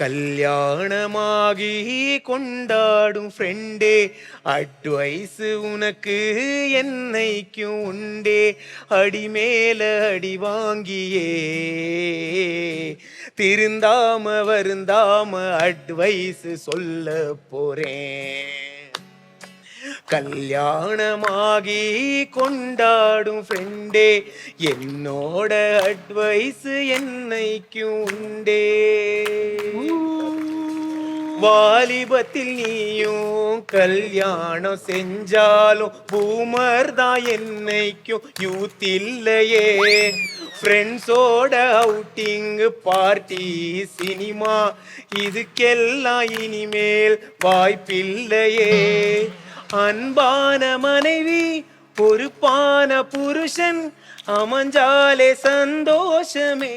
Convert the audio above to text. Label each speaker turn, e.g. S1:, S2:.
S1: கல்யாணமாகி கொண்டாடும் ஃப்ரெண்டே, அட்வைஸ் உனக்கு என்னைக்கும் உண்டே. அடி மேல அடி வாங்கியே திருந்தாம வருந்தாம அட்வைஸ் சொல்ல போறேன். கல்யாணமாகி கொண்டாடும் ஃப்ரெண்டே, என்னோட அட்வைஸ் என்னைக்கும் உண்டே. வாலிபத்தில் நீயும் கல்யாணம் செஞ்சாலும் பூமர் தான் என்னைக்கும் யூத் இல்லையே. ஃப்ரெண்ட்ஸோட அவுட்டிங் பார்ட்டி சினிமா இதுக்கெல்லாம் இனிமேல் வாய்ப்பில்லையே. அன்பான மனைவி பொறுப்பான புருஷன் அமைஞ்சாலே சந்தோஷமே.